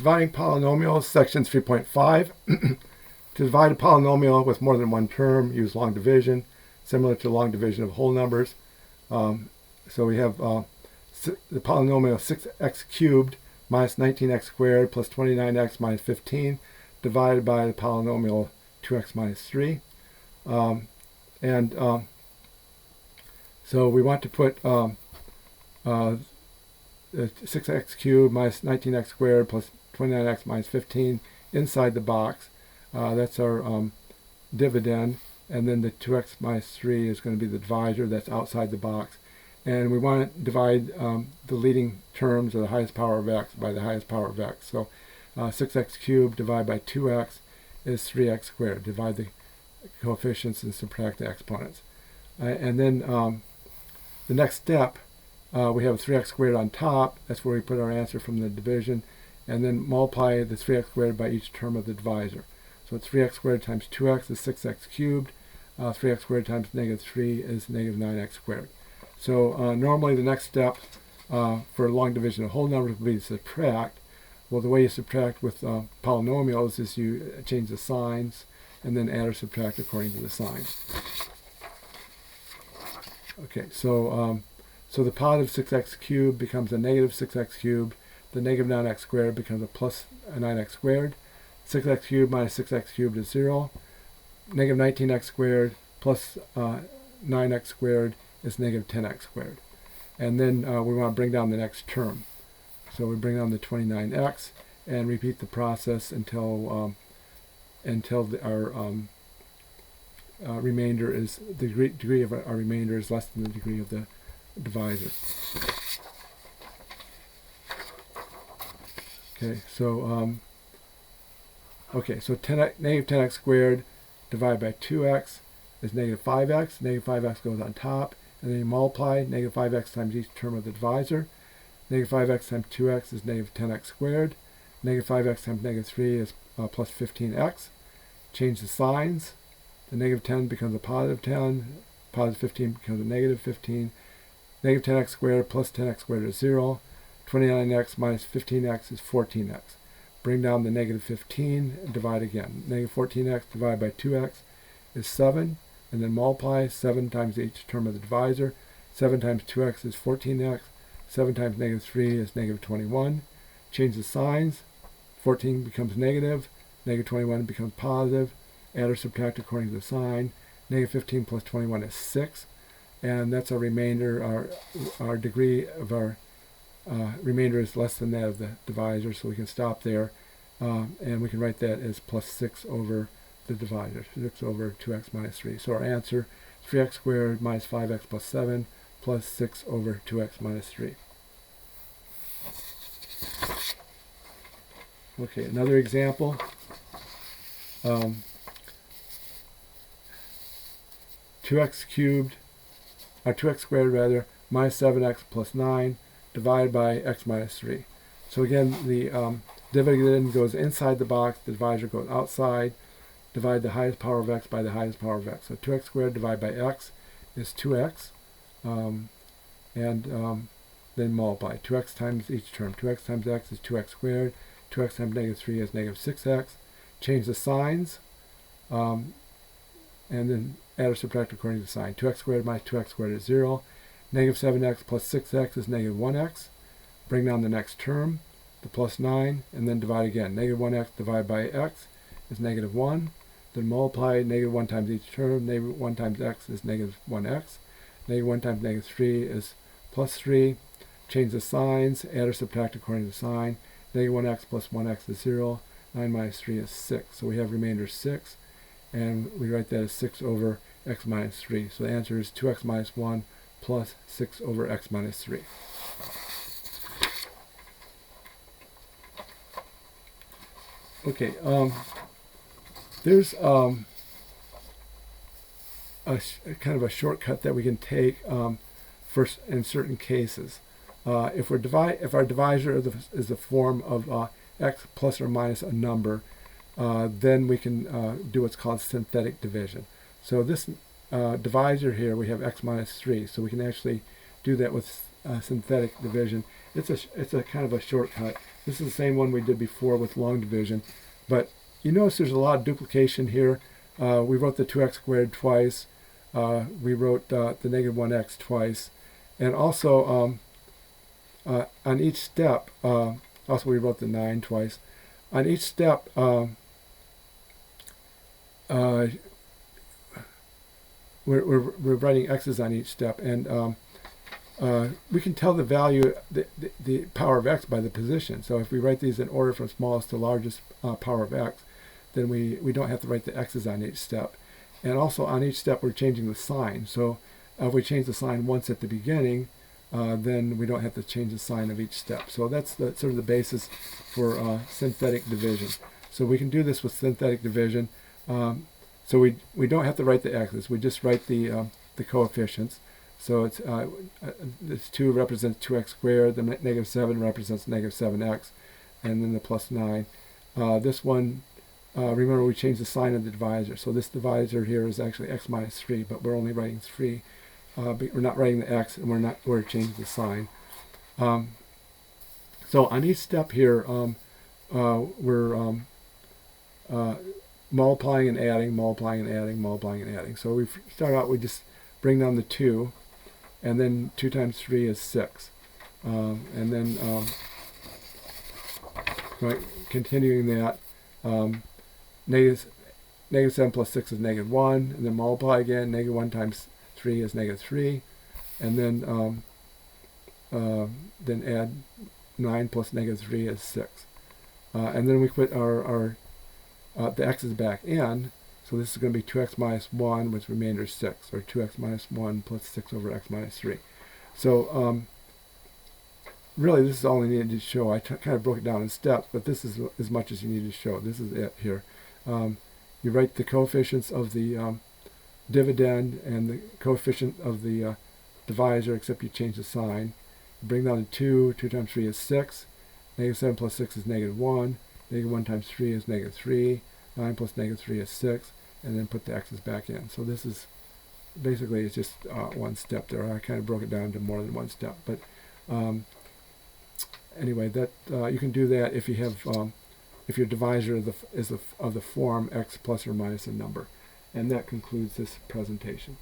Dividing polynomials, section 3.5. To divide a polynomial with more than one term, use long division, similar to long division of whole numbers. So we have the polynomial 6x cubed minus 19x squared plus 29x minus 15 divided by the polynomial 2x minus 3. So we want to put 6x cubed minus 19x squared plus 29x minus 15 inside the box. That's our dividend, and then the 2x minus 3 is going to be the divisor that's outside the box. And we want to divide the leading terms of the highest power of x by the highest power of x. So 6x cubed divided by 2x is 3x squared. Divide the coefficients and subtract the exponents. And then the next step, we have 3x squared on top. That's where we put our answer from the division. And then multiply the 3x squared by each term of the divisor. So 3x squared times 2x is 6x cubed. 3x squared times negative 3 is negative 9x squared. So normally the next step for long division of whole numbers would be to subtract. Well, the way you subtract with polynomials is you change the signs and then add or subtract according to the signs. Okay, so the positive 6x cubed becomes a negative 6x cubed. The negative 9x squared becomes a plus 9x squared. 6x cubed minus 6x cubed is 0. Negative 19x squared plus 9x squared is negative 10x squared. And then we want to bring down the next term. So we bring down the 29x and repeat the process until our remainder is, the degree of our remainder is less than the degree of the divisor. Okay, so negative 10x squared divided by 2x is negative 5x. Negative 5x goes on top, and then you multiply negative 5x times each term of the divisor. Negative 5x times 2x is negative 10x squared. Negative 5x times negative 3 is plus 15x. Change the signs. The negative 10 becomes a positive 10. Positive 15 becomes a negative 15. Negative 10x squared plus 10x squared is 0. 29x minus 15x is 14x. Bring down the negative 15 and divide again. Negative 14x divided by 2x is 7. And then multiply 7 times each term of the divisor. 7 times 2x is 14x. 7 times negative 3 is negative 21. Change the signs. 14 becomes negative. Negative 21 becomes positive. Add or subtract according to the sign. Negative 15 plus 21 is 6. And that's our remainder. Our degree of our remainder is less than that of the divisor, so we can stop there. And we can write that as plus 6 over the divisor, 6 over 2x minus 3. So our answer, 3x squared minus 5x plus 7 plus 6 over 2x minus 3. Okay, another example. 2x squared rather, minus 7x plus 9 divided by x minus 3. So again, the dividend goes inside the box, the divisor goes outside. Divide the highest power of x by the highest power of x. So 2x squared divided by x is 2x. Then multiply. 2x times each term. 2x times x is 2x squared. 2x times negative 3 is negative 6x. Change the signs. And then add or subtract according to the sign. 2x squared minus 2x squared is 0. Negative 7x plus 6x is negative 1x. Bring down the next term, the plus 9, and then divide again. Negative 1x divided by x is negative 1. Then multiply negative 1 times each term. Negative 1 times x is negative 1x. Negative 1 times negative 3 is plus 3. Change the signs. Add or subtract according to the sign. Negative 1x plus 1x is 0. 9 minus 3 is 6. So we have remainder 6. And we write that as 6 over x minus 3. So the answer is 2x minus 1 plus 6 over x minus 3. Okay, there's a kind of a shortcut that we can take in certain cases. If our divisor is the form of x plus or minus a number, then we can do what's called synthetic division. So this divisor here, we have x minus 3, so we can actually do that with synthetic division. It's a kind of a shortcut. This is the same one we did before with long division, but you notice there's a lot of duplication here. We wrote the 2x squared twice. We wrote the negative 1x twice. And also on each step, also we wrote the 9 twice. On each step, we're writing x's on each step, and we can tell the value, the power of x by the position. So if we write these in order from smallest to largest power of x, then we don't have to write the x's on each step. And also on each step we're changing the sign. So if we change the sign once at the beginning, then we don't have to change the sign of each step. So that's sort of the basis for synthetic division. So we can do this with synthetic division. So we don't have to write the x's. We just write the coefficients. So it's this 2 represents 2x squared. The negative 7 represents negative 7x, and then the plus 9. This one, remember we changed the sign of the divisor. So this divisor here is actually x minus 3, but we're only writing 3. But we're not writing the x, and we're changing the sign. So on each step here, we're multiplying and adding, multiplying and adding, multiplying and adding. So we start out, we just bring down the 2, and then 2 times 3 is 6. And then continuing that, negative 7 plus 6 is negative 1, and then multiply again. Negative 1 times 3 is negative 3, and then add 9 plus negative 3 is 6. And then we put the x's back in. So this is going to be 2x minus 1 with remainder 6, or 2x minus 1 plus 6 over x minus 3. So really this is all I needed to show. I kind of broke it down in steps, but this is as much as you need to show. This is it here. You write the coefficients of the dividend and the coefficient of the divisor, except you change the sign. You bring down the 2. 2 times 3 is 6. Negative 7 plus 6 is negative 1. Negative 1 times 3 is negative 3. 9 plus negative 3 is 6. And then put the x's back in. So this is basically, it's just one step there. I kind of broke it down to more than one step. But anyway, that you can do that if you have if your divisor is of the form x plus or minus a number. And that concludes this presentation.